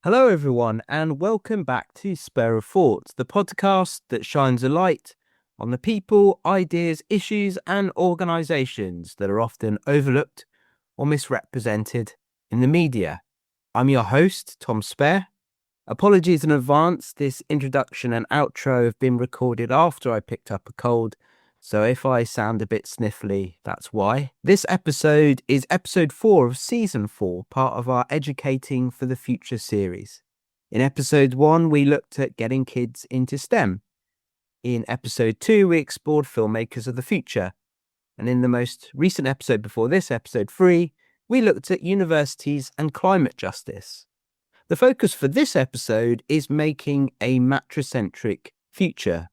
Hello, everyone, and welcome back to Spare of Thoughts, the podcast that shines a light on the people, ideas, issues, and organisations that are often overlooked or misrepresented in the media. I'm your host, Tom Spare. Apologies in advance, this introduction and outro have been recorded after I picked up a cold, so if I sound a bit sniffly, that's why. This episode is episode 4 of season 4, part of our Educating for the Future series. In episode 1, we looked at getting kids into STEM. In episode 2, we explored filmmakers of the future. And in the most recent episode before this, episode 3, we looked at universities and climate justice. The focus for this episode is making a matricentric future.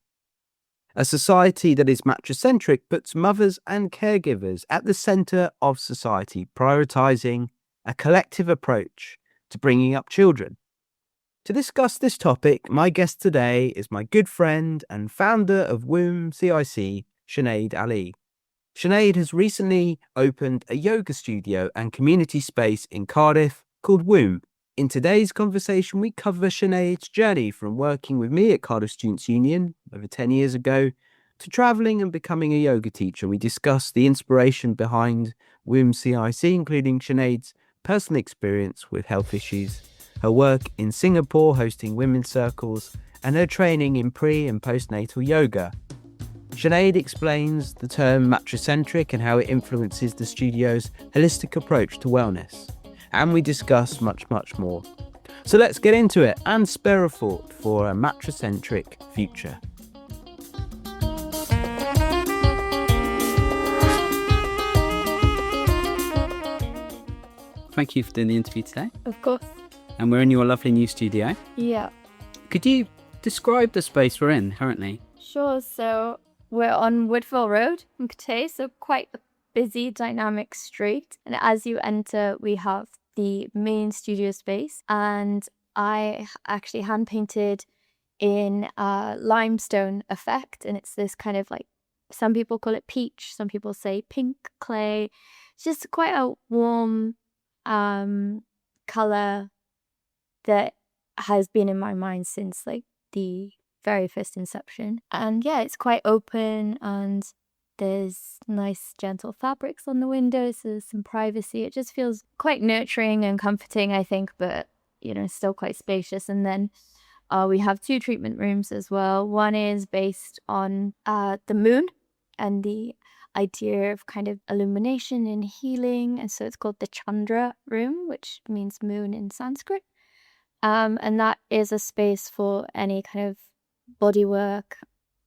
A society that is matricentric puts mothers and caregivers at the centre of society, prioritising a collective approach to bringing up children. To discuss this topic, my guest today is my good friend and founder of Womb CIC, Sinnead Ali. Sinnead has recently opened a yoga studio and community space in Cardiff called Womb. In today's conversation, we cover Sinnead's journey from working with me at Cardiff Students' Union over 10 years ago to travelling and becoming a yoga teacher. We discuss the inspiration behind Womb CIC, including Sinnead's personal experience with health issues, her work in Singapore hosting women's circles, and her training in pre- and postnatal yoga. Sinnead explains the term matricentric and how it influences the studio's holistic approach to wellness. And we discuss much, much more. So let's get into it and spare a thought for a matricentric future. Thank you for doing the interview today. Of course. And we're in your lovely new studio. Yeah. Could you describe the space we're in currently? Sure. So we're on Woodville Road in Cathays, so quite a busy, dynamic street. And as you enter, we have the main studio space. And I actually hand painted in a limestone effect. And it's this kind of like, some people call it peach, some people say pink clay. It's just quite a warm color that has been in my mind since like the very first inception. And yeah, it's quite open and there's nice gentle fabrics on the windows. So there's some privacy. It just feels quite nurturing and comforting, I think, but still quite spacious. And then we have 2 treatment rooms as well. One is based on the moon and the idea of kind of illumination and healing. And so it's called the Chandra room, which means moon in Sanskrit. And that is a space for any kind of body work,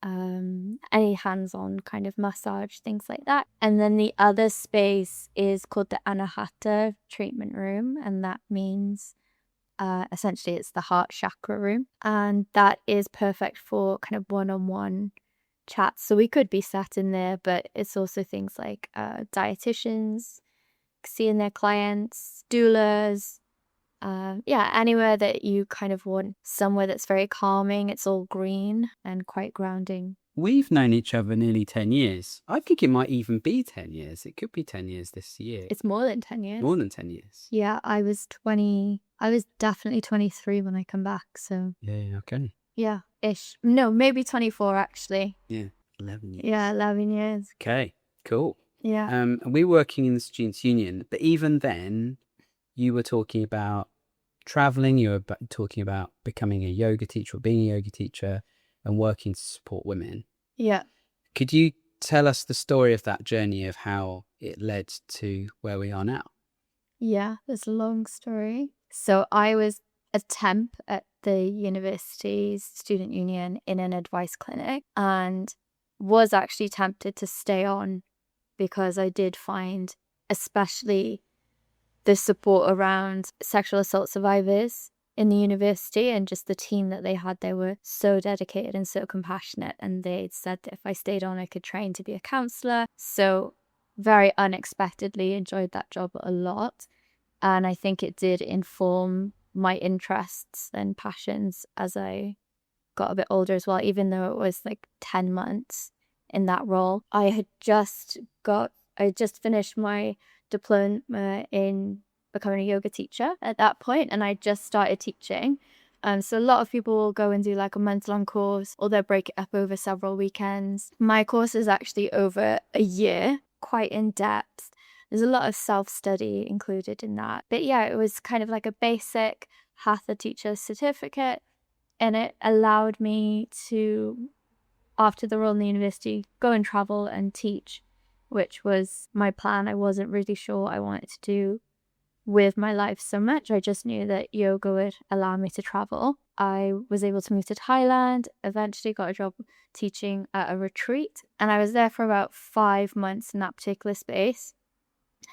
any hands-on kind of massage, things like that. And then the other space is called the Anahata treatment room. And that means essentially it's the heart chakra room. And that is perfect for kind of one-on-one chats. So we could be sat in there, but it's also things like dietitians, seeing their clients, doulas, anywhere that you kind of want somewhere that's very calming. It's all green and quite grounding. We've known each other nearly 10 years. I think it might even be 10 years. It could be 10 years this year. It's more than 10 years. More than 10 years. Yeah, I was definitely 23 when I come back, so. Yeah, okay. Yeah, ish. No, maybe 24 actually. Yeah, 11 years. Yeah, 11 years. Okay, cool. Yeah. And we're working in the Students' Union, but even then, you were talking about traveling, you were talking about becoming a yoga teacher or being a yoga teacher and working to support women. Yeah. Could you tell us the story of that journey of how it led to where we are now? Yeah, it's a long story. So I was a temp at the university's student union in an advice clinic and was actually tempted to stay on because I did find especially the support around sexual assault survivors in the university and just the team that they had, they were so dedicated and so compassionate. And they'd said that if I stayed on, I could train to be a counsellor. So very unexpectedly enjoyed that job a lot. And I think it did inform my interests and passions as I got a bit older as well, even though it was like 10 months in that role. I just finished my diploma in becoming a yoga teacher at that point, and I just started teaching. So a lot of people will go and do like a month-long course, or they'll break it up over several weekends. My course is actually over a year, quite in depth. There's a lot of self-study included in that. But yeah, it was kind of like a basic Hatha teacher certificate, and it allowed me to, after the role in the university, go and travel and teach, which was my plan. I wasn't really sure what I wanted to do with my life so much. I just knew that yoga would allow me to travel. I was able to move to Thailand, eventually got a job teaching at a retreat, and I was there for about 5 months in that particular space.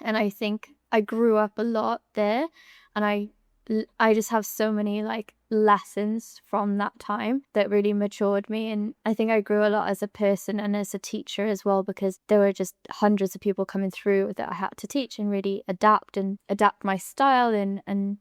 And I think I grew up a lot there, and I just have so many like lessons from that time that really matured me. And I think I grew a lot as a person and as a teacher as well, because there were just hundreds of people coming through that I had to teach and really adapt my style and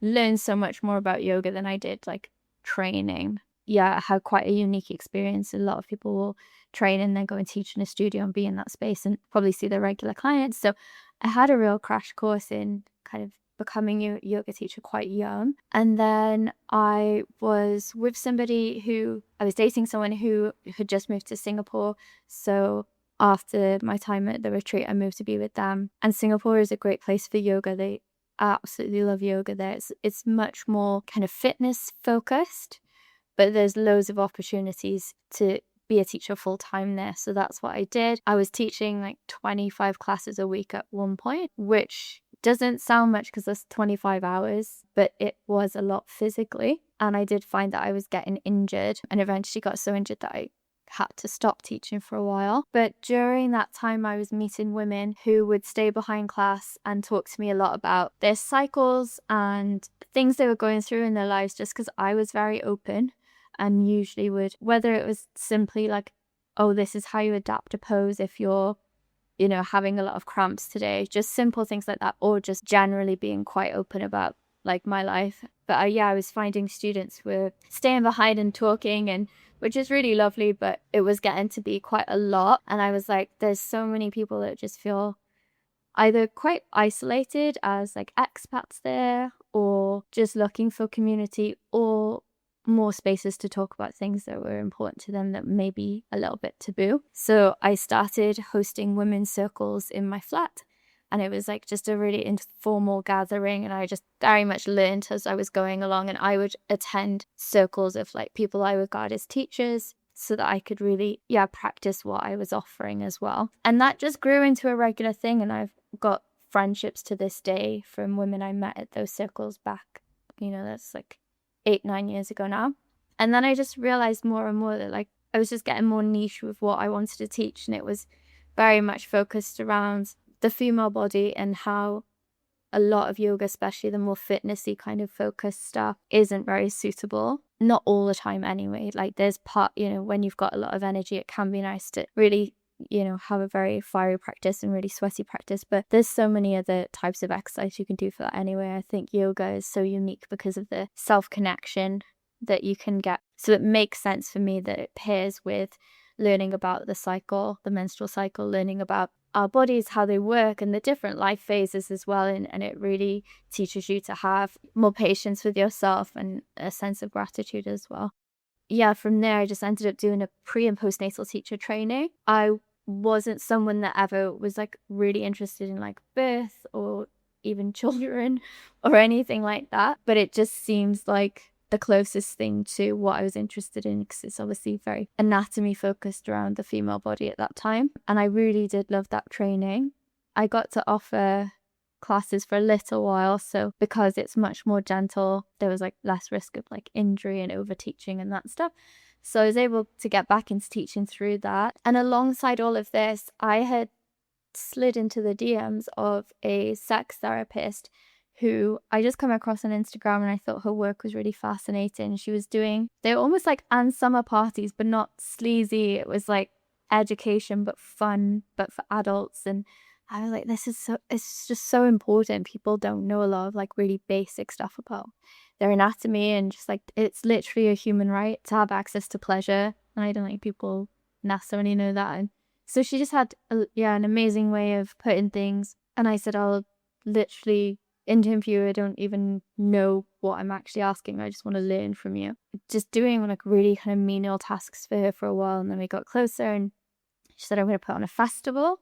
learn so much more about yoga than I did like training. Yeah, I had quite a unique experience. A lot of people will train and then go and teach in a studio and be in that space and probably see their regular clients. So I had a real crash course in kind of becoming a yoga teacher quite young. And then I was with I was dating someone who had just moved to Singapore. So after my time at the retreat, I moved to be with them. And Singapore is a great place for yoga. They absolutely love yoga there. It's much more kind of fitness focused, but there's loads of opportunities to be a teacher full time there. So that's what I did. I was teaching like 25 classes a week at one point, which doesn't sound much because that's 25 hours, but it was a lot physically. And I did find that I was getting injured, and eventually got so injured that I had to stop teaching for a while. But during that time, I was meeting women who would stay behind class and talk to me a lot about their cycles and things they were going through in their lives, just because I was very open, and usually would, whether it was simply like, oh, this is how you adapt a pose if you're, having a lot of cramps today, just simple things like that, or just generally being quite open about like my life. But I was finding students were staying behind and talking, and which is really lovely, but it was getting to be quite a lot. And I was like, there's so many people that just feel either quite isolated as like expats there, or just looking for community, or more spaces to talk about things that were important to them that may be a little bit taboo. So I started hosting women's circles in my flat, and it was like just a really informal gathering, and I just very much learned as I was going along. And I would attend circles of like people I regard as teachers, so that I could really practice what I was offering as well. And that just grew into a regular thing, and I've got friendships to this day from women I met at those circles back, that's like 8-9 years ago now. And then I just realized more and more that like I was just getting more niche with what I wanted to teach, and it was very much focused around the female body, and how a lot of yoga, especially the more fitnessy kind of focused stuff, isn't very suitable. Not all the time anyway. Like there's when you've got a lot of energy, it can be nice to really have a very fiery practice and really sweaty practice, but there's so many other types of exercise you can do for that anyway. I think yoga is so unique because of the self-connection that you can get. So it makes sense for me that it pairs with learning about the cycle, the menstrual cycle, learning about our bodies, how they work, and the different life phases as well. And it really teaches you to have more patience with yourself and a sense of gratitude as well. From there, I just ended up doing a pre and postnatal teacher training. I wasn't someone that ever was like really interested in like birth or even children or anything like that, but it just seems like the closest thing to what I was interested in, because it's obviously very anatomy focused around the female body at that time. And I really did love that training. I got to offer classes for a little while, so because it's much more gentle, there was like less risk of like injury and over teaching and that stuff. So I was able to get back into teaching through that. And alongside all of this, I had slid into the DMs of a sex therapist who I just come across on Instagram, and I thought her work was really fascinating. She was they were almost like Ann Summer parties, but not sleazy. It was like education, but fun, but for adults. And I was like, it's just so important. People don't know a lot of like really basic stuff about their anatomy, and just like it's literally a human right to have access to pleasure. And I don't think people necessarily know that. And so she just had an amazing way of putting things. And I said, I'll literally interview. I don't even know what I'm actually asking. I just want to learn from you. Just doing like really kind of menial tasks for her for a while, and then we got closer, and she said I'm going to put on a festival.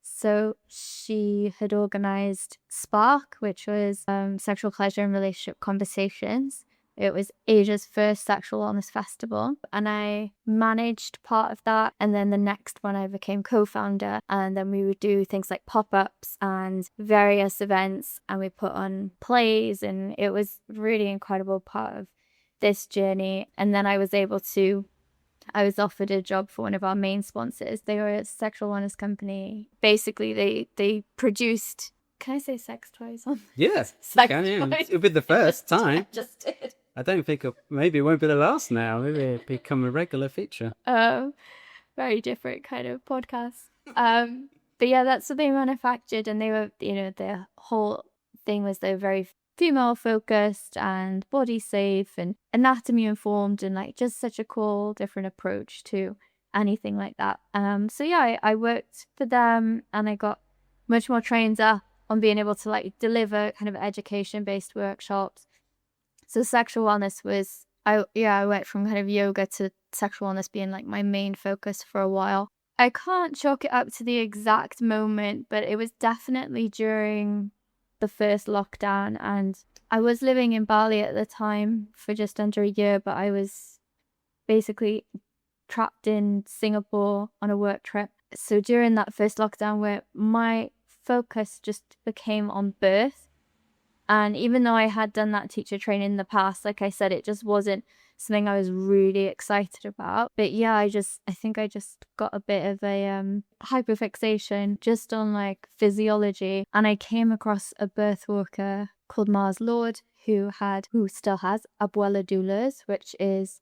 So she had organised Spark, which was sexual pleasure and relationship conversations. It was Asia's first sexual wellness festival, and I managed part of that. And then the next one I became co-founder, and then we would do things like pop-ups and various events, and we put on plays, and it was really incredible part of this journey. And then I was offered a job for one of our main sponsors. They were a sexual wellness company. Basically, they produced, can I say sex toys on? Yes, Sex yeah. toys. It'll be the first time. I just did. I don't think maybe it won't be the last now. Maybe it'll become a regular feature. Very different kind of podcast. But yeah, that's what they manufactured, and they were, their whole thing was they were very female focused and body safe and anatomy informed, and like just such a cool different approach to anything like that. So yeah, I worked for them, and I got much more trained up on being able to like deliver kind of education based workshops. So sexual wellness was, I went from kind of yoga to sexual wellness being like my main focus for a while. I can't chalk it up to the exact moment, but it was definitely during the first lockdown, and I was living in Bali at the time for just under a year, but I was basically trapped in Singapore on a work trip. So during that first lockdown, where my focus just became on birth, and even though I had done that teacher training in the past, like I said, it just wasn't something I was really excited about. But yeah, I think I just got a bit of a hyperfixation just on like physiology, and I came across a birth worker called Mars Lord who still has Abuela Doulas, which is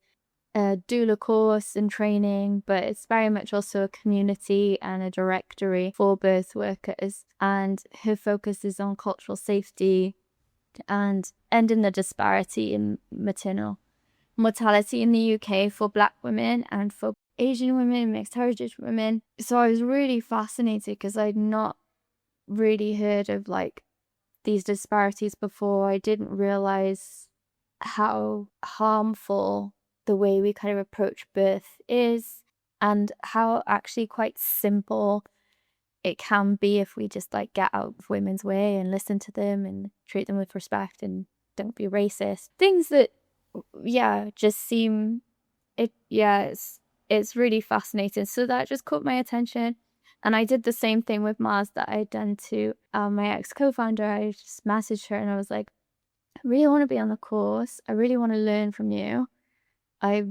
a doula course and training, but it's very much also a community and a directory for birth workers, and her focus is on cultural safety and ending the disparity in maternal mortality in the UK for Black women and for Asian women, mixed heritage women. So I was really fascinated because I'd not really heard of like these disparities before. I didn't realize how harmful the way we kind of approach birth is, and how actually quite simple it can be if we just like get out of women's way and listen to them and treat them with respect and don't be racist. Things that just seem it's really fascinating. So that just caught my attention, and I did the same thing with Mars that I'd done to my ex co-founder. I just messaged her and I was like, I really want to be on the course. I really want to learn from you. I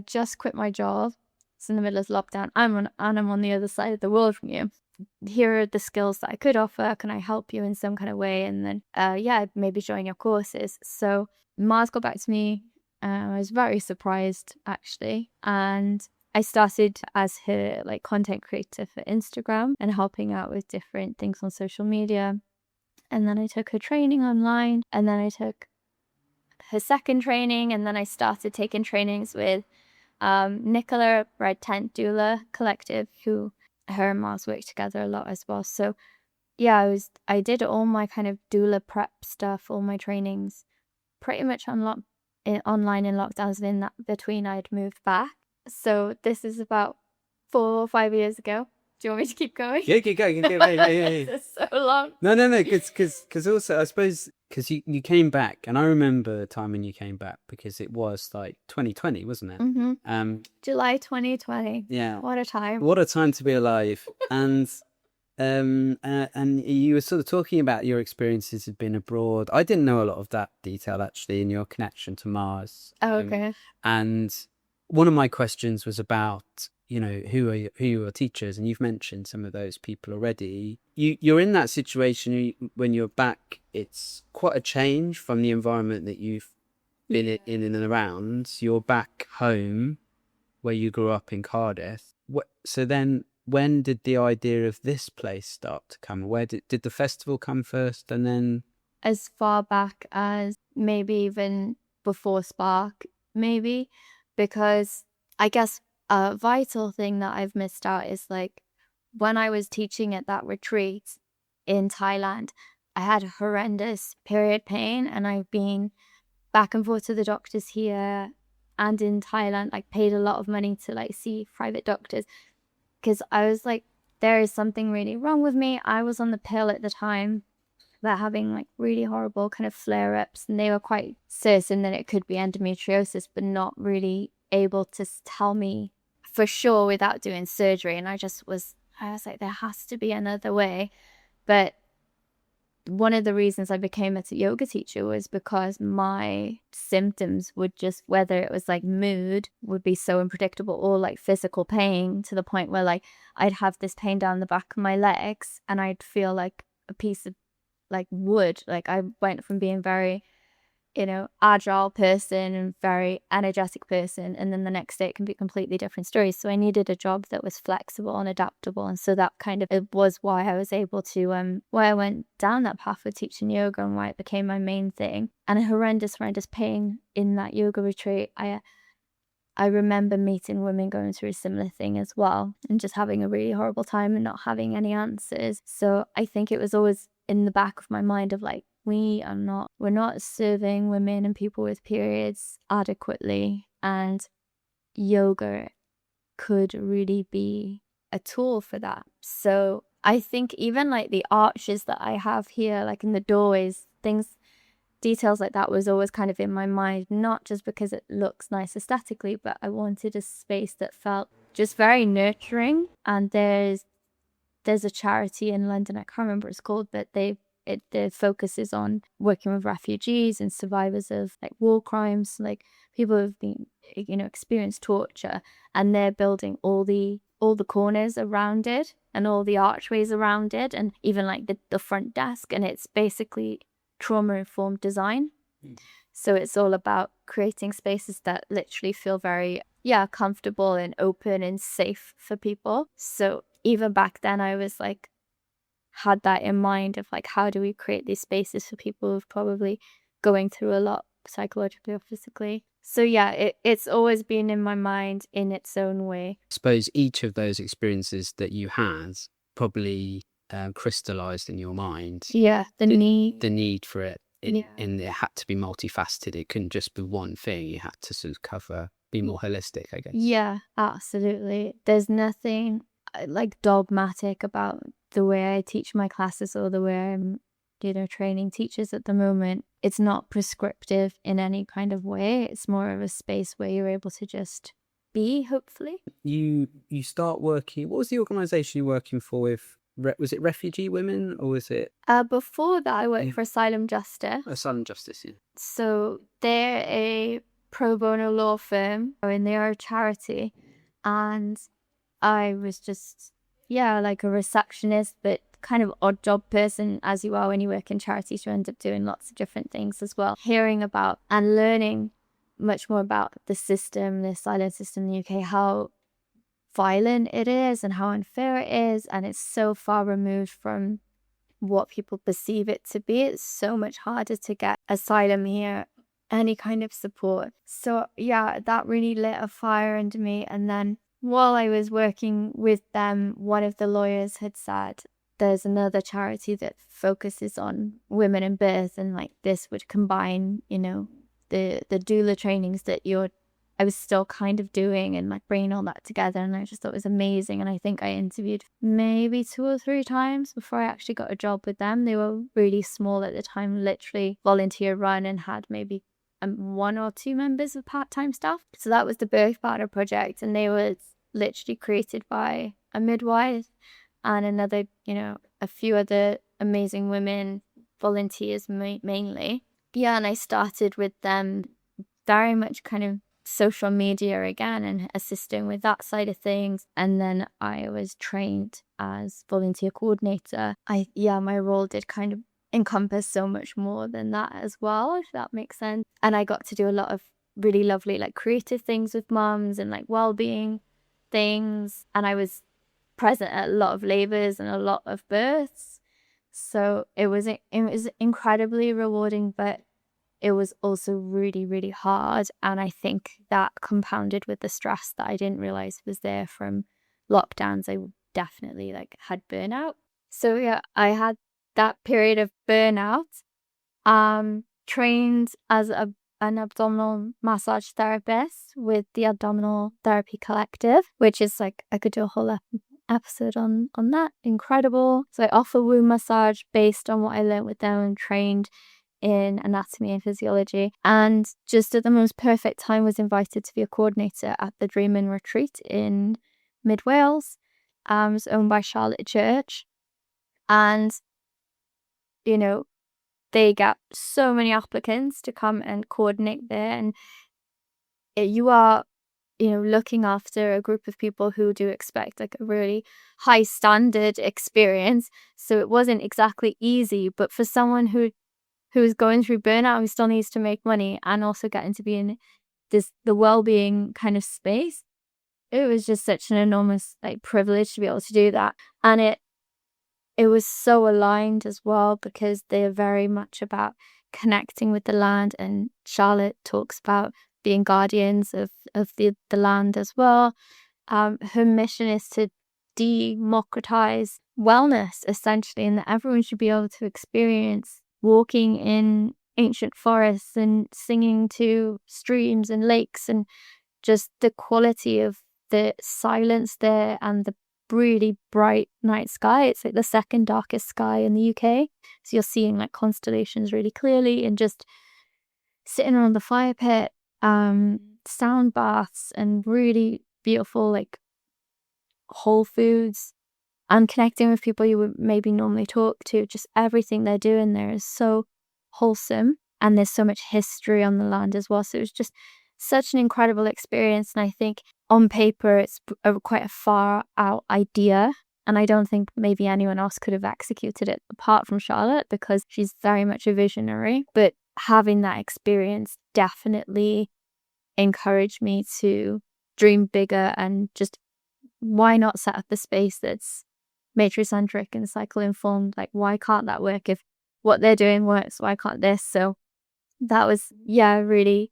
just quit my job. It's in the middle of lockdown. I'm on the other side of the world from you. Here are the skills that I could offer. Can I help you in some kind of way? And then, maybe join your courses. So Mars got back to me. I was very surprised, actually. And I started as her like content creator for Instagram and helping out with different things on social media. And then I took her training online, and then I took her second training, and then I started taking trainings with Nicola, Red Tent Doula Collective, who her and Mars work together a lot as well. So yeah, I did all my kind of doula prep stuff, all my trainings pretty much online in lockdowns, and in that between I'd moved back. So this is about 4 or 5 years ago. Do you want me to keep going? Yeah, keep going. Hey. This is so long. No, because also I suppose because you came back, and I remember the time when you came back because it was like 2020, wasn't it? Mm-hmm. July 2020. Yeah. What a time. What a time to be alive. And you were sort of talking about your experiences of being abroad. I didn't know a lot of that detail actually in your connection to Mars. Oh, okay. And one of my questions was about, who are your teachers, and you've mentioned some of those people already. You're in that situation when you're back. It's quite a change from the environment that you've been in and around. You're back home where you grew up in Cardiff. So then, when did the idea of this place start to come? Where did the festival come first, and then? As far back as maybe even before Spark, maybe, because I guess a vital thing that I've missed out is like when I was teaching at that retreat, in Thailand. I had horrendous period pain, and I've been back and forth to the doctors here and in Thailand, like paid a lot of money to like see private doctors, because I was like, there is something really wrong with me. I was on the pill at the time, about having like really horrible kind of flare-ups, and they were quite certain that it could be endometriosis, but not really able to tell me for sure without doing surgery. And I was like, there has to be another way. But one of the reasons I became a yoga teacher was because my symptoms would just, whether it was like mood, would be so unpredictable, or like physical pain, to the point where like I'd have this pain down the back of my legs and I'd feel like a piece of like wood. Like I went from being very, agile person and very energetic person, and then the next day it can be completely different stories. So I needed a job that was flexible and adaptable, and so that kind of, it was why I was able to why I went down that path with teaching yoga, and why it became my main thing. And a horrendous pain in that yoga retreat. I remember meeting women going through a similar thing as well, and just having a really horrible time and not having any answers. So I think it was always in the back of my mind of like, we're not serving women and people with periods adequately, and yoga could really be a tool for that. So I think even like the arches that I have here, like in the doorways, details like that was always kind of in my mind, not just because it looks nice aesthetically, but I wanted a space that felt just very nurturing. And there's a charity in London, I can't remember what it's called, but the focus is on working with refugees and survivors of like war crimes, like people who've been, experienced torture, and they're building all the corners around it and all the archways around it, and even like the front desk, and it's basically trauma-informed design. So it's all about creating spaces that literally feel very comfortable and open and safe for people. So even back then I was like, had that in mind of like, how do we create these spaces for people who've probably going through a lot psychologically or physically. So it's always been in my mind in its own way. I suppose each of those experiences that you had probably crystallized in your mind The need for it. And it had to be multifaceted. It couldn't just be one thing. You had to sort of be more holistic, I guess. Yeah, absolutely. There's nothing like dogmatic about the way I teach my classes or the way I'm, training teachers at the moment. It's not prescriptive in any kind of way. It's more of a space where you're able to just be, hopefully. You start working, what was the organisation you're working for with? Was it refugee women, or was it? Before that, I worked for Asylum Justice. Asylum Justice, yeah. So they're a pro bono law firm, and they are a charity. And I was just, like a receptionist, but kind of odd job person, as you are when you work in charities. You end up doing lots of different things as well. Hearing about and learning much more about the system, the asylum system in the UK, how violent it is and how unfair it is, and it's so far removed from what people perceive it to be. It's so much harder to get asylum here, any kind of support. So that really lit a fire under me. And then while I was working with them, one of the lawyers had said there's another charity that focuses on women and birth, and like this would combine, the doula trainings that I was still kind of doing, and like bringing all that together. And I just thought it was amazing. And I think I interviewed maybe 2 or 3 times before I actually got a job with them. They were really small at the time, literally volunteer run, and had maybe 1 or 2 members of part-time staff. So that was the Birth Partner Project, and they were literally created by a midwife and another, a few other amazing women volunteers mainly. And I started with them very much kind of social media again and assisting with that side of things. And then I was trained as volunteer coordinator. My role did kind of encompass so much more than that as well, if that makes sense. And I got to do a lot of really lovely like creative things with mums and like well-being things. And I was present at a lot of labours and a lot of births. So it was incredibly rewarding, but it was also really, really hard. And I think that compounded with the stress that I didn't realise was there from lockdowns. I definitely had burnout. So I had that period of burnout, trained as an abdominal massage therapist with the Abdominal Therapy Collective, which is like, I could do a whole episode on that. Incredible. So I offer wound massage based on what I learned with them and trained in anatomy and physiology. And just at the most perfect time, was invited to be a coordinator at the Dreamin' Retreat in Mid Wales. It's owned by Charlotte Church. And, you know, they get so many applicants to come and coordinate there. And you are, you know, looking after a group of people who do expect like a really high standard experience. So it wasn't exactly easy, but for someone who's going through burnout, who still needs to make money and also getting to be in the well-being kind of space, it was just such an enormous like privilege to be able to do that. And it was so aligned as well, because they're very much about connecting with the land, and Charlotte talks about being guardians of the land as well. Her mission is to democratize wellness, essentially, and that everyone should be able to experience walking in ancient forests and singing to streams and lakes, and just the quality of the silence there and the really bright night sky. It's like the second darkest sky in the UK. So you're seeing like constellations really clearly, and just sitting around the fire pit, sound baths, and really beautiful like whole foods, and connecting with people you would maybe normally talk to. Just everything they're doing there is so wholesome, and there's so much history on the land as well. So it was just such an incredible experience. And I think on paper it's quite a far out idea, and I don't think maybe anyone else could have executed it apart from Charlotte, because she's very much a visionary. But having that experience definitely encouraged me to dream bigger, and just why not set up a space that's matricentric and cycle informed? Like, why can't that work? If what they're doing works, why can't this? So that was really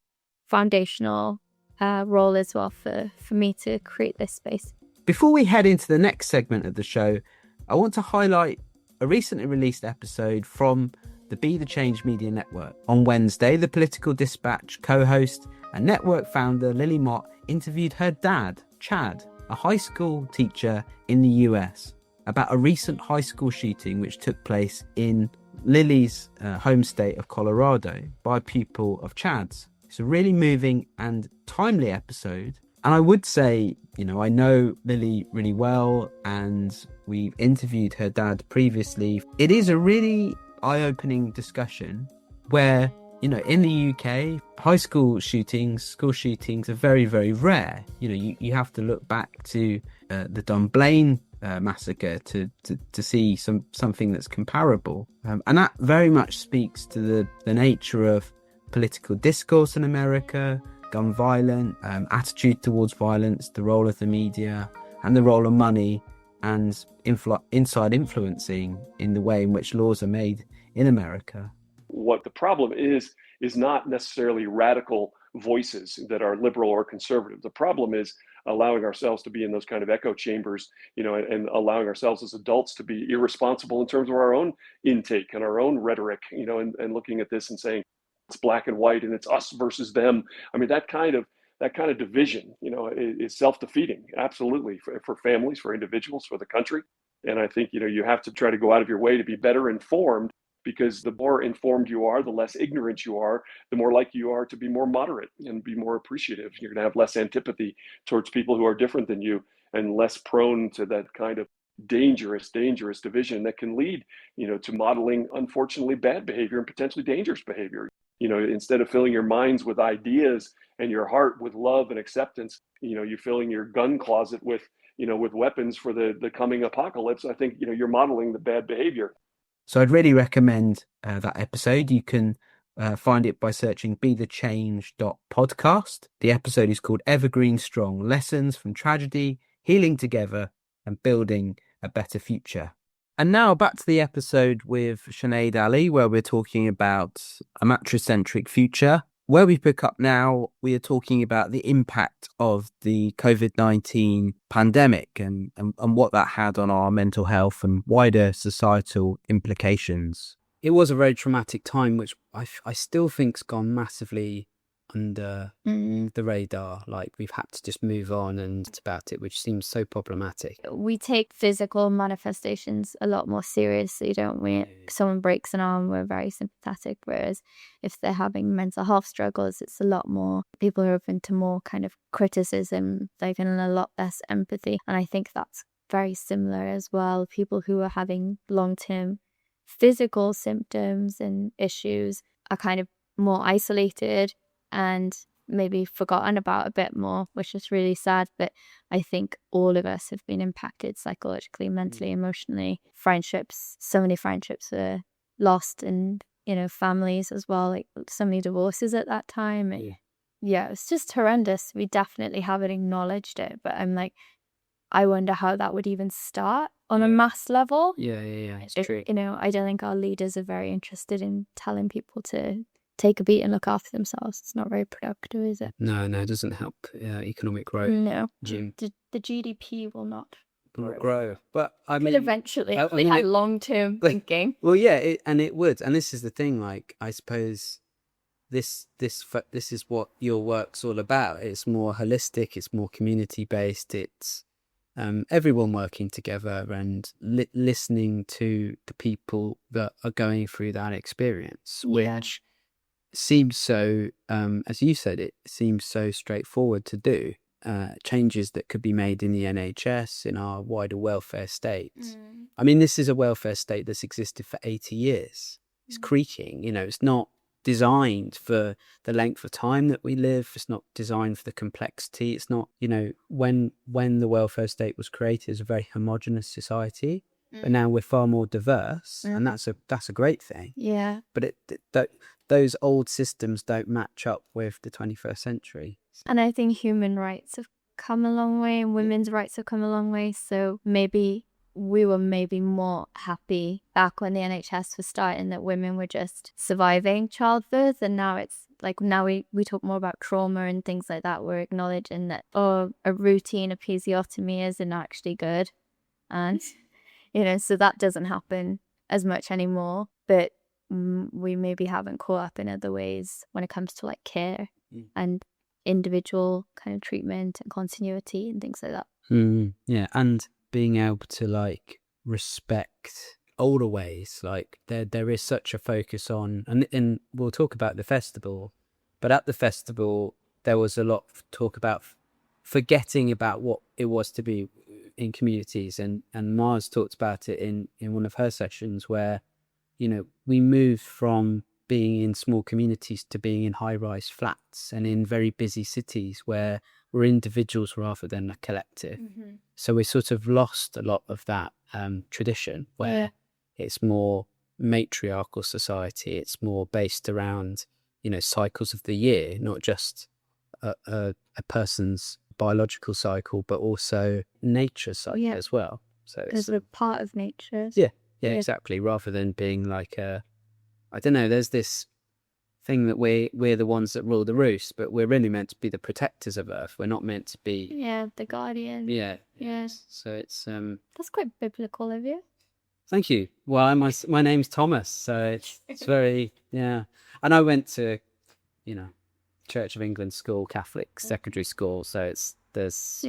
foundational role as well for me to create this space. Before we head into the next segment of the show, I want to highlight a recently released episode from the Be the Change Media Network. On Wednesday, the Political Dispatch co-host and network founder Lily Mott interviewed her dad, Chad, a high school teacher in the US, about a recent high school shooting which took place in Lily's home state of Colorado by a pupil of Chad's. It's a really moving and timely episode. And I would say, you know, I know Lily really well, and we've interviewed her dad previously. It is a really eye-opening discussion where, you know, in the UK, high school shootings, school shootings are very, very rare. You know, you have to look back to the Dunblane massacre to see something that's comparable. And that very much speaks to the nature of political discourse in America, gun violence, attitude towards violence, the role of the media, and the role of money and inside influencing in the way in which laws are made in America. What the problem is not necessarily radical voices that are liberal or conservative. The problem is allowing ourselves to be in those kind of echo chambers, you know, and allowing ourselves as adults to be irresponsible in terms of our own intake and our own rhetoric, you know, and looking at this and saying it's black and white and it's us versus them. I mean, that kind of division, you know, is self-defeating, absolutely, for families, for individuals, for the country. And I think, you know, you have to try to go out of your way to be better informed, because the more informed you are, the less ignorant you are, the more likely you are to be more moderate and be more appreciative. You're going to have less antipathy towards people who are different than you, and less prone to that kind of dangerous division that can lead, you know, to modeling, unfortunately, bad behavior and potentially dangerous behavior. You know, instead of filling your minds with ideas and your heart with love and acceptance, you know, you're filling your gun closet with, you know, with weapons for the coming apocalypse. I think, you know, you're modeling the bad behavior. So I'd really recommend that episode. You can find it by searching bethechange.podcast. The episode is called Evergreen Strong: Lessons from Tragedy, Healing Together and Building a Better Future. And now back to the episode with Sinnead Ali, where we're talking about a matricentric future. where we pick up now, we are talking about the impact of the COVID-19 pandemic and what that had on our mental health and wider societal implications. It was a very traumatic time, which I still think's gone massively under the radar. Like, we've had to just move on and about it, which seems so problematic. We take physical manifestations a lot more seriously, don't we? If someone breaks an arm, we're very sympathetic, whereas if they're having mental health struggles, it's a lot more, people are open to more kind of criticism, like, and a lot less empathy. And I think that's very similar as well. People who are having long-term physical symptoms and issues are kind of more isolated and maybe forgotten about a bit more, which is really sad. But I think all of us have been impacted psychologically, mentally, emotionally. Friendships, so many friendships were lost, and, you know, families as well, like so many divorces at that time. Yeah, it's just horrendous. We definitely haven't acknowledged it, but I'm like, I wonder how that would even start on a mass level. Yeah, it's true. You know, I don't think our leaders are very interested in telling people to take a beat and look after themselves. It's not very productive, is it? No, it doesn't help economic growth. No. Jim. The GDP will not grow. But I mean, eventually, they had long-term thinking. Well, yeah, it would. And this is the thing, like, I suppose this is what your work's all about. It's more holistic, it's more community-based, it's everyone working together and listening to the people that are going through that experience, which seems so, as you said, it seems so straightforward to do. Changes that could be made in the NHS, in our wider welfare state. I mean, this is a welfare state that's existed for 80 years. It's creaking, you know, it's not designed for the length of time that we live. It's not designed for the complexity. It's not, you know, when the welfare state was created, it was a very homogenous society. But now we're far more diverse, and that's a great thing. Yeah. But those old systems don't match up with the 21st century. And I think human rights have come a long way, and women's rights have come a long way. So maybe we were more happy back when the NHS was starting, that women were just surviving childbirth, and now it's like, now we talk more about trauma and things like that. We're acknowledging that, a routine episiotomy isn't actually good, and you know, so that doesn't happen as much anymore. But we maybe haven't caught up in other ways when it comes to like care and individual kind of treatment and continuity and things like that. Yeah, and being able to like respect older ways. Like there is such a focus on, and we'll talk about the festival, but at the festival there was a lot of talk about forgetting about what it was to be in communities, and Mars talked about it in one of her sessions, where, you know, we moved from being in small communities to being in high-rise flats and in very busy cities where we're individuals rather than a collective. So we sort of lost a lot of that tradition, where it's more matriarchal society. It's more based around, you know, cycles of the year, not just a person's biological cycle, but also nature cycle as well. So it's a part of nature. Yeah, exactly. Rather than being like I don't know, there's this thing that we're the ones that rule the roost, but we're really meant to be the protectors of Earth. We're not meant to be the guardian. Yeah. So it's that's quite biblical of you. Thank you. Well, my name's Thomas, so it's very and I went to, you know, Church of England school, Catholic secondary school, so there's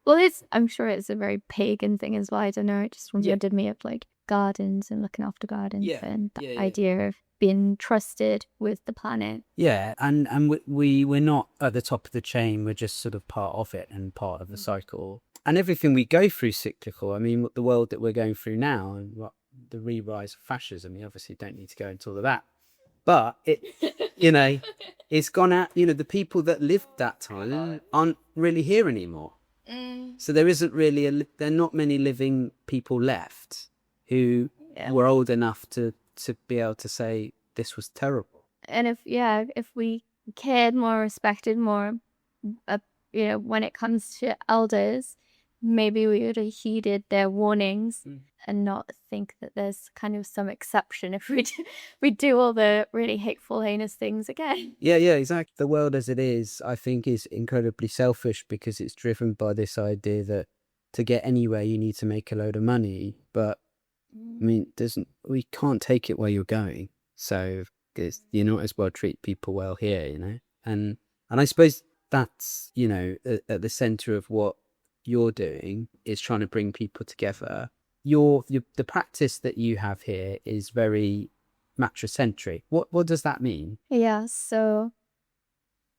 well, I'm sure it's a very pagan thing as well. I don't know, it just reminded me of like gardens and looking after gardens and the idea of being trusted with the planet. And we're not at the top of the chain, we're just sort of part of it and part of the cycle, and everything we go through cyclical. I mean, the world that we're going through now, and what the re-rise of fascism, we obviously don't need to go into all of that, but it you know, it's gone out. You know, the people that lived that time aren't really here anymore. So there isn't really there are not many living people left who were old enough to be able to say this was terrible. And if we cared more, respected more, when it comes to elders, maybe we would have heeded their warnings and not think that there's kind of some exception if we do all the really hateful, heinous things again. Yeah, exactly. The world as it is, I think, is incredibly selfish because it's driven by this idea that to get anywhere you need to make a load of money. But I mean, we can't take it where you're going. So you not as well treat people well here, you know. And I suppose that's, you know, at the center of what you're doing is trying to bring people together. The practice that you have here is very matricentric. What does that mean? Yeah, so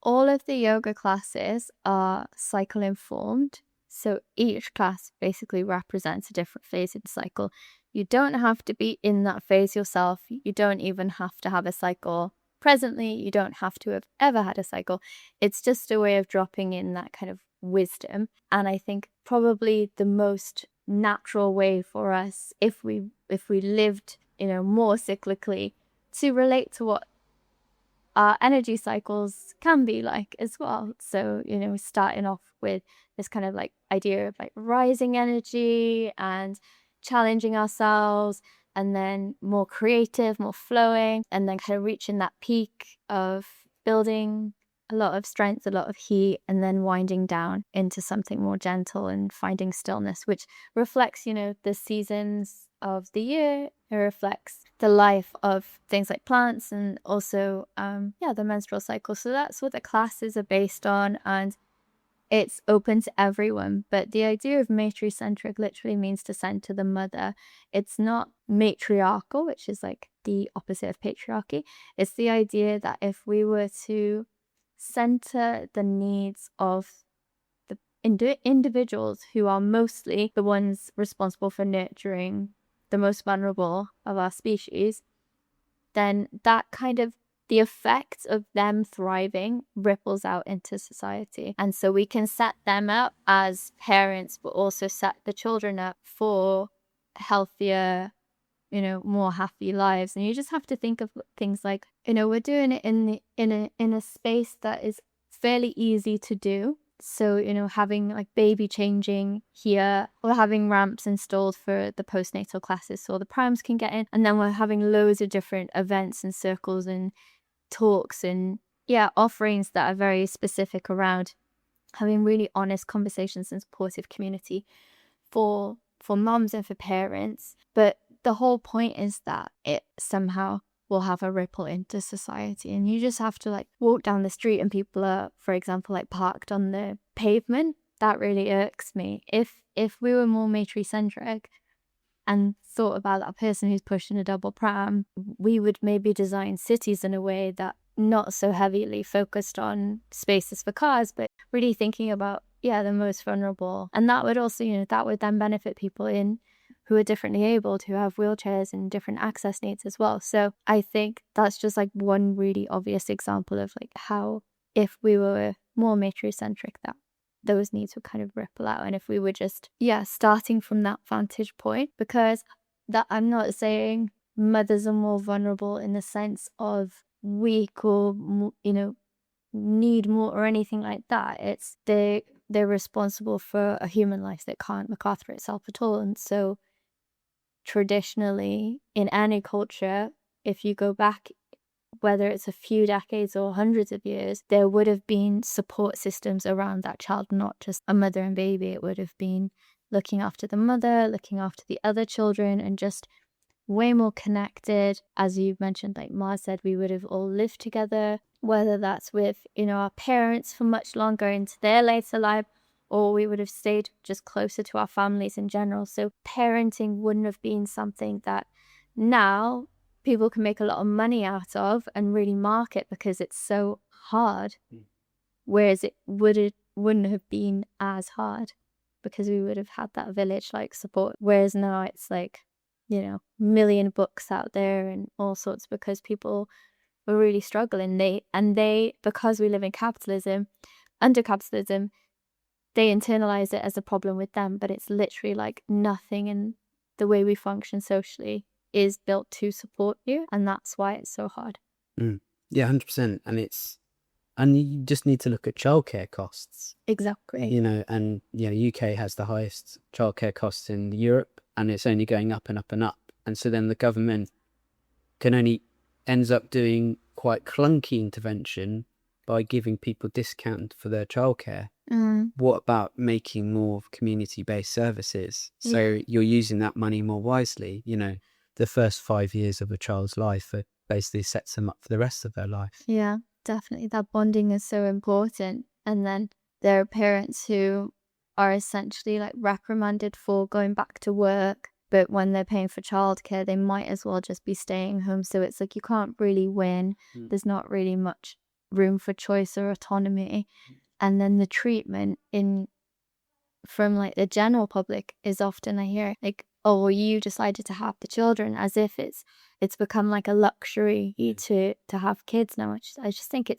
all of the yoga classes are cycle informed. So each class basically represents a different phase in the cycle. You don't have to be in that phase yourself. You don't even have to have a cycle presently. You don't have to have ever had a cycle. It's just a way of dropping in that kind of wisdom. And I think probably the most natural way for us, if we lived, you know, more cyclically, to relate to what our energy cycles can be like as well. So, you know, starting off with this kind of like idea of like rising energy and challenging ourselves, and then more creative, more flowing, and then kind of reaching that peak of building a lot of strength, a lot of heat, and then winding down into something more gentle and finding stillness, which reflects, you know, the seasons of the year. It reflects the life of things like plants and also the menstrual cycle. So that's what the classes are based on, and it's open to everyone. But the idea of matricentric literally means to center the mother. It's not matriarchal, which is like the opposite of patriarchy. It's the idea that if we were to center the needs of the individuals who are mostly the ones responsible for nurturing the most vulnerable of our species, then that kind of the effect of them thriving ripples out into society. And so we can set them up as parents, but also set the children up for healthier, you know, more happy lives. And you just have to think of things like, you know, we're doing it in a space that is fairly easy to do. So, you know, having like baby changing here, we're having ramps installed for the postnatal classes so the prams can get in. And then we're having loads of different events and circles and talks and offerings that are very specific around having really honest conversations and supportive community for moms and for parents. But the whole point is that it somehow will have a ripple into society, and you just have to like walk down the street and people are, for example, like parked on the pavement. That really irks me. If we were more matricentric and thought about that person who's pushing a double pram, we would maybe design cities in a way that not so heavily focused on spaces for cars, but really thinking about the most vulnerable. And that would also, you know, that would then benefit people who are differently abled, who have wheelchairs and different access needs as well. So I think that's just like one really obvious example of like how if we were more matricentric, that those needs would kind of ripple out. And if we were just starting from that vantage point, because that I'm not saying mothers are more vulnerable in the sense of weak or, you know, need more or anything like that. It's they're responsible for a human life that can't look after itself at all. And so traditionally in any culture, if you go back, whether it's a few decades or hundreds of years, there would have been support systems around that child, not just a mother and baby. It would have been looking after the mother, looking after the other children, and just way more connected. As you mentioned, like Mars said, we would have all lived together, whether that's with, you know, our parents for much longer into their later life, or we would have stayed just closer to our families in general. So parenting wouldn't have been something that now people can make a lot of money out of and really market because it's so hard. Whereas it wouldn't have been as hard because we would have had that village like support. Whereas now it's like, you know, million books out there and all sorts, because people were really struggling. They because we live in capitalism, under capitalism, they internalize it as a problem with them, but it's literally like nothing in the way we function socially is built to support you, and that's why it's so hard. Yeah, 100%. And And you just need to look at childcare costs, Exactly. you know, and UK has the highest childcare costs in Europe, and it's only going up and up and up. And so then the government ends up doing quite clunky intervention by giving people discount for their childcare. What about making more community-based services? So you're using that money more wisely. You know, the first 5 years of a child's life basically sets them up for the rest of their life. Yeah, definitely. That bonding is so important. And then there are parents who are essentially like reprimanded for going back to work, but when they're paying for childcare, they might as well just be staying home. So it's like you can't really win. There's not really much room for choice or autonomy. And then the treatment from like the general public is often, I hear, like, oh, well, you decided to have the children, as if it's become like a luxury to have kids now. I just think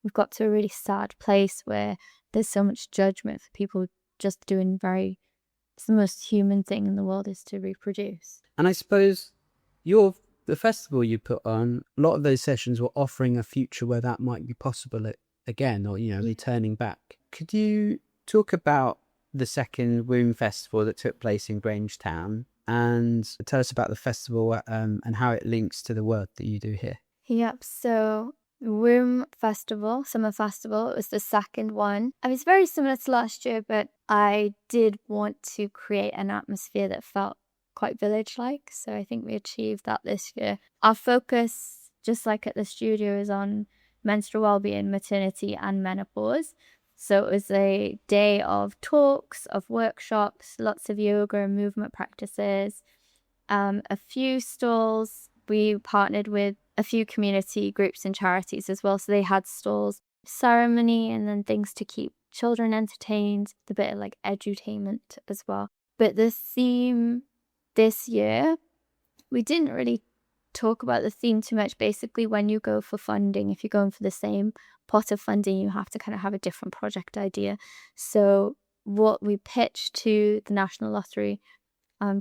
we've got to a really sad place where there's so much judgment for people just doing it's the most human thing in the world is to reproduce. And I suppose the festival you put on, a lot of those sessions were offering a future where that might be possible again, or, returning back. Could you talk about the second Womb Festival that took place in Grangetown, and tell us about the festival and how it links to the work that you do here? Yep, so Womb Festival, Summer Festival, it was the second one. I mean, it's very similar to last year, but I did want to create an atmosphere that felt quite village-like, so I think we achieved that this year. Our focus, just like at the studio, is on menstrual well-being, maternity and menopause. So it was a day of talks, of workshops, lots of yoga and movement practices, a few stalls. We partnered with a few community groups and charities as well. So they had stalls, ceremony, and then things to keep children entertained, a bit of like edutainment as well. But the theme this year, we didn't really talk about the theme too much. Basically, when you go for funding, if you're going for the same pot of funding, you have to kind of have a different project idea. So what we pitched to the National Lottery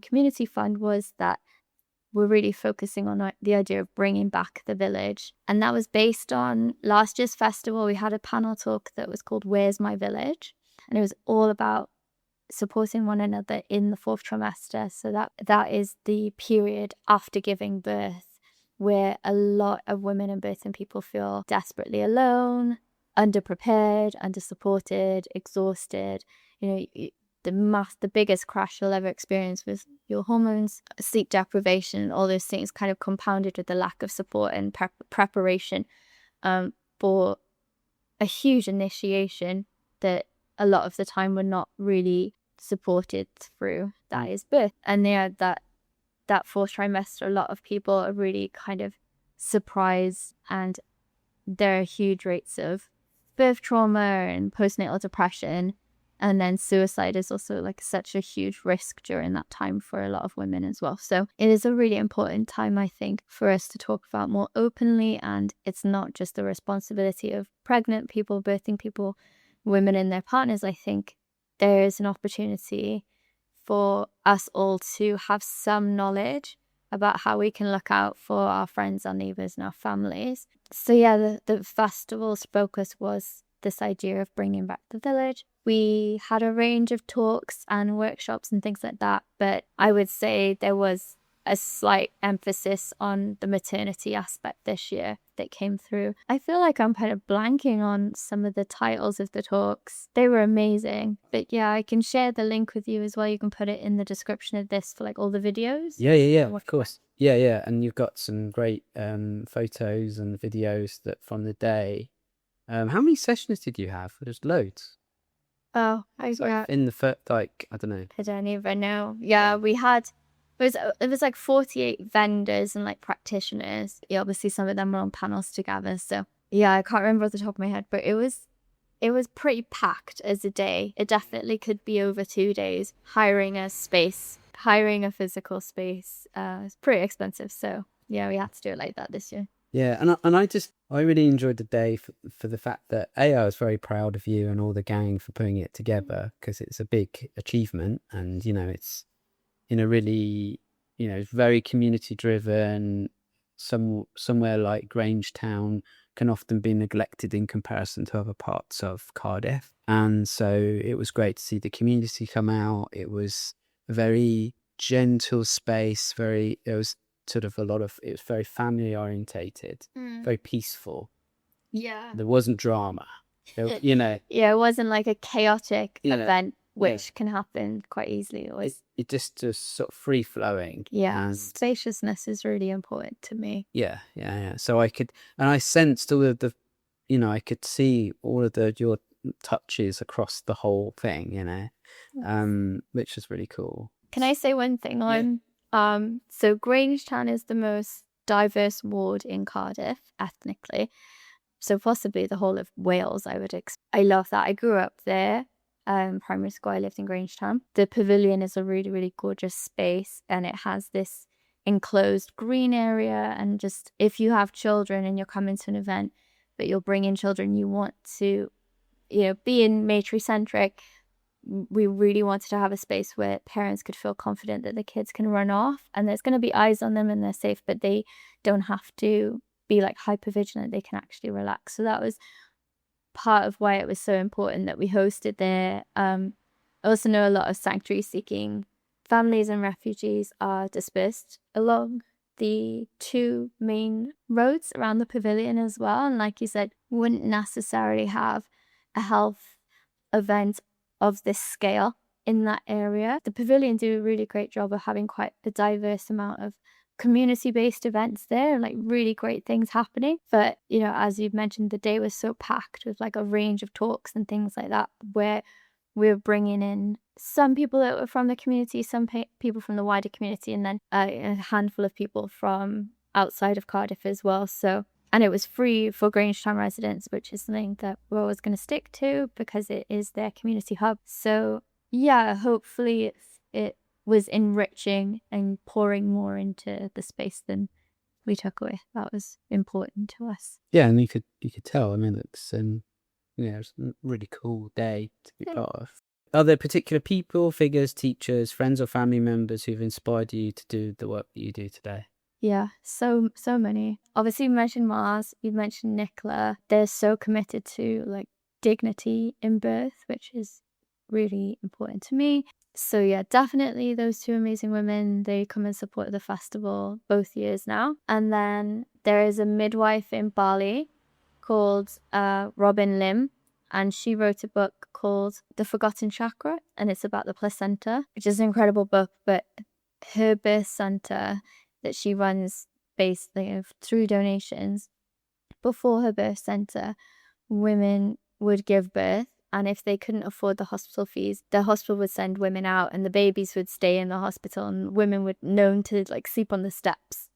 Community Fund was that we're really focusing on the idea of bringing back the village. And that was based on last year's festival. We had a panel talk that was called Where's My Village? And it was all about supporting one another in the fourth trimester. So that is the period after giving birth where a lot of women and birthing people feel desperately alone, underprepared, undersupported, exhausted. The biggest crash you'll ever experience with your hormones, sleep deprivation, all those things kind of compounded with the lack of support and preparation for a huge initiation that a lot of the time we're not really supported through. That is birth. And that fourth trimester, a lot of people are really kind of surprised, and there are huge rates of birth trauma and postnatal depression. And then suicide is also like such a huge risk during that time for a lot of women as well. So it is a really important time, I think, for us to talk about more openly. And it's not just the responsibility of pregnant people, birthing people, women and their partners. I think there is an opportunity for us all to have some knowledge about how we can look out for our friends, our neighbours and our families. So yeah, the festival's focus was this idea of bringing back the village. We had a range of talks and workshops and things like that, but I would say there was a slight emphasis on the maternity aspect this year that came through. I feel like I'm kind of blanking on some of the titles of the talks. They were amazing. But yeah, I can share the link with you as well. You can put it in the description of this for like all the videos. Yeah, of course. Yeah. And you've got some great photos and videos from the day. How many sessions did you have? There's loads. Oh, in the first, I don't know. I don't even know. Yeah, we had... It was like 48 vendors and like practitioners. Yeah, obviously some of them were on panels together. So yeah, I can't remember off the top of my head, but it was pretty packed as a day. It definitely could be over 2 days. Hiring a physical space, it's pretty expensive. So yeah, we had to do it like that this year. Yeah, and I really enjoyed the day for the fact that I was very proud of you and all the gang for putting it together, because it's a big achievement, and it's in a really, it's very community driven. Somewhere like Grangetown, can often be neglected in comparison to other parts of Cardiff. And so it was great to see the community come out. It was a very gentle space, it was very family orientated, very peaceful. Yeah. There wasn't drama. Yeah, it wasn't like a chaotic Yeah. event, which can happen quite easily. It just sort of free flowing. Yeah, And spaciousness is really important to me. yeah. So I sensed all of the, I could see all of your touches across the whole thing, which was really cool. Can I say one thing on? So Grangetown is the most diverse ward in Cardiff ethnically. So possibly the whole of Wales, I would I love that. I grew up there. Primary school, I lived in Grangetown. The pavilion is a really, really gorgeous space, and it has this enclosed green area. And just if you have children and you're coming to an event, but you're bringing children, you want to, be in Matricentric. We really wanted to have a space where parents could feel confident that the kids can run off, and there's going to be eyes on them and they're safe, but they don't have to be like hyper vigilant. They can actually relax. So that was part of why it was so important that we hosted there. I also know a lot of sanctuary seeking families and refugees are dispersed along the 2 main roads around the pavilion as well. And like you said, wouldn't necessarily have a health event of this scale in that area. The pavilion do a really great job of having quite a diverse amount of community-based events there, like really great things happening. But as you've mentioned, the day was so packed with like a range of talks and things like that, where we're bringing in some people that were from the community, some people from the wider community, and then a handful of people from outside of Cardiff as well. So, and it was free for Grangetown residents, which is something that we're always going to stick to because it is their community hub. So yeah, hopefully it was enriching and pouring more into the space than we took away. That was important to us. Yeah, and you could tell. I mean, it's it's a really cool day to be part of. Are there particular people, figures, teachers, friends, or family members who've inspired you to do the work that you do today? Yeah, so many. Obviously, you mentioned Mars. You mentioned Nicola. They're so committed to like dignity in birth, which is really important to me. So yeah, definitely those 2 amazing women. They come and support the festival both years now. And then there is a midwife in Bali called Robin Lim, and she wrote a book called The Forgotten Chakra, and it's about the placenta, which is an incredible book. But her birth center that she runs basically through donations, before her birth center, women would give birth. And if they couldn't afford the hospital fees, the hospital would send women out and the babies would stay in the hospital, and women were known to like sleep on the steps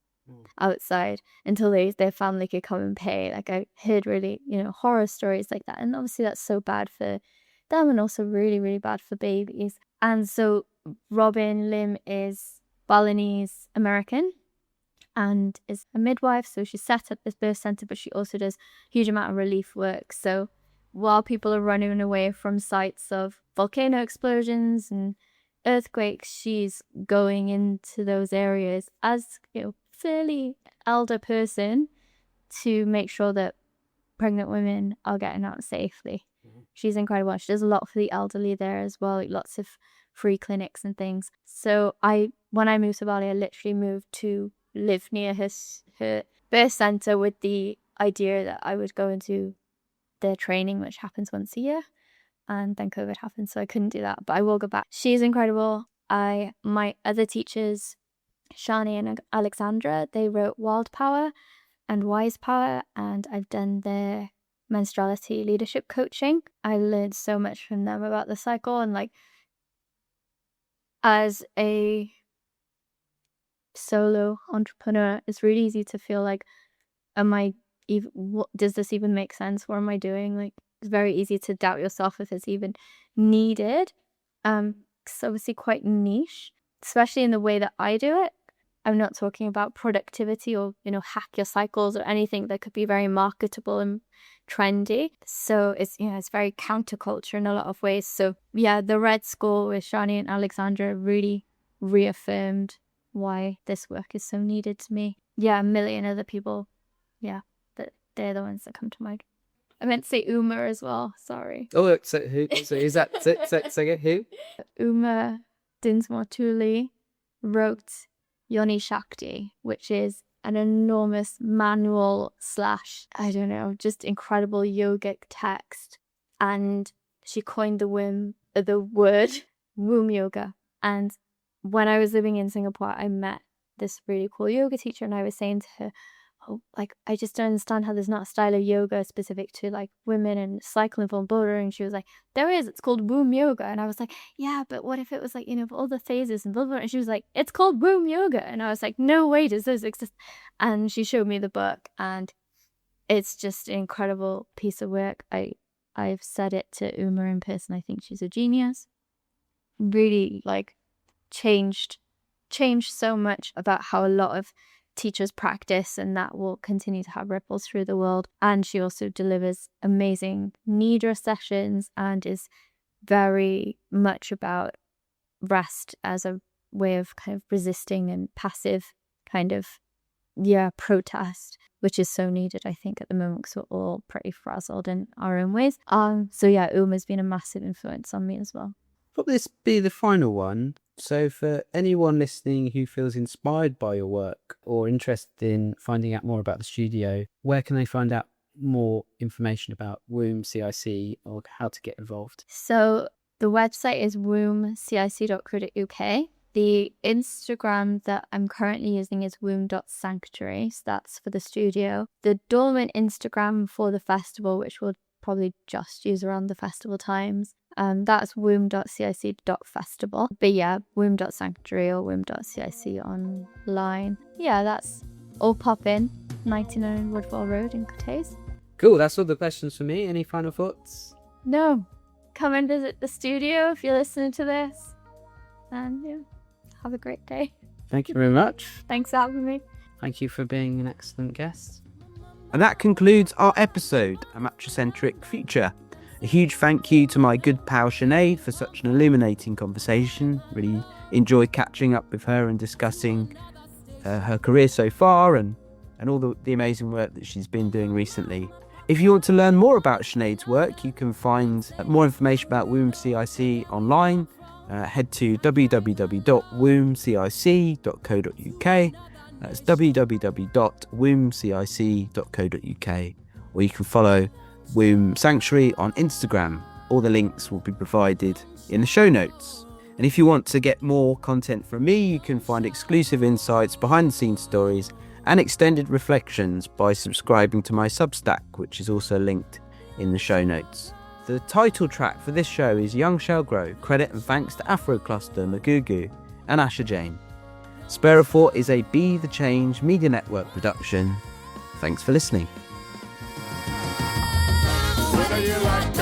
outside until their family could come and pay. Like I heard really, horror stories like that. And obviously that's so bad for them and also really, really bad for babies. And so Robin Lim is Balinese American and is a midwife. So she set up this birth center, but she also does a huge amount of relief work. So while people are running away from sites of volcano explosions and earthquakes, she's going into those areas as fairly elder person to make sure that pregnant women are getting out safely. She's incredible. She does a lot for the elderly there as well, like lots of free clinics and things. So when I moved to Bali, I literally moved to live near her birth center with the idea that I would go into their training, which happens once a year, and then COVID happened, so I couldn't do that, but I will go back. She's incredible. My other teachers, Shani and Alexandra, they wrote Wild Power and Wise Power, and I've done their menstruality leadership coaching. I learned so much from them about the cycle, and like as a solo entrepreneur, it's really easy to feel like, does this even make sense? What am I doing? Like, it's very easy to doubt yourself if it's even needed. It's obviously quite niche, especially in the way that I do it. I'm not talking about productivity or, hack your cycles or anything that could be very marketable and trendy. So it's very counterculture in a lot of ways. So yeah, the Red School with Shani and Alexandra really reaffirmed why this work is so needed to me. Yeah, a million other people, they're the ones that come to mind. I meant to say Uma as well. Sorry. Oh, so who? So is that so who? Uma Dinsmore Thule wrote Yoni Shakti, which is an enormous manual / I don't know, just incredible yogic text. And she coined the word womb yoga. And when I was living in Singapore, I met this really cool yoga teacher, and I was saying to her, oh, like, I just don't understand how there's not a style of yoga specific to like women and cycling and bouldering. And she was like, there is, it's called womb yoga. And I was like, yeah, but what if it was like, you know, all the phases and blah, blah, blah. And she was like, it's called womb yoga. And I was like, no way does this exist. And she showed me the book, and it's just an incredible piece of work. I've said it to Uma in person. I think she's a genius. Really like changed so much about how a lot of teachers practice, and that will continue to have ripples through the world. And she also delivers amazing nidra sessions and is very much about rest as a way of kind of resisting and passive kind of protest, which is so needed, I think, at the moment, because we're all pretty frazzled in our own ways. So yeah, Uma's been a massive influence on me as well. Will this be the final one? So for anyone listening who feels inspired by your work or interested in finding out more about the studio, where can they find out more information about Womb CIC or how to get involved? So the website is wombcic.co.uk. The Instagram that I'm currently using is womb.sanctuary, so that's for the studio. The dormant Instagram for the festival, which we'll probably just use around the festival times, that's womb.cic.festival. But yeah, womb.sanctuary or womb.cic online. Yeah, that's all pop in. 99 Woodville Road in Cathays. Cool, that's all the questions for me. Any final thoughts? No. Come and visit the studio if you're listening to this. And yeah, have a great day. Thank you very much. Thanks for having me. Thank you for being an excellent guest. And that concludes our episode, A Matricentric Future. A huge thank you to my good pal Sinnead for such an illuminating conversation. Really enjoyed catching up with her and discussing her career so far and all the amazing work that she's been doing recently. If you want to learn more about Sinnead's work, you can find more information about Womb CIC online. Head to www.wombcic.co.uk. That's www.wombcic.co.uk. Or you can follow Womb Sanctuary on Instagram. All the links will be provided in the show notes. And if you want to get more content from me, you can find exclusive insights, behind the scenes stories, and extended reflections by subscribing to my Substack, which is also linked in the show notes. The title track for this show is Young Shall Grow, credit and thanks to Afro Cluster, Magugu, and Asha Jane. Spare a Thought is a Be the Change Media Network production. Thanks for listening. Whether you like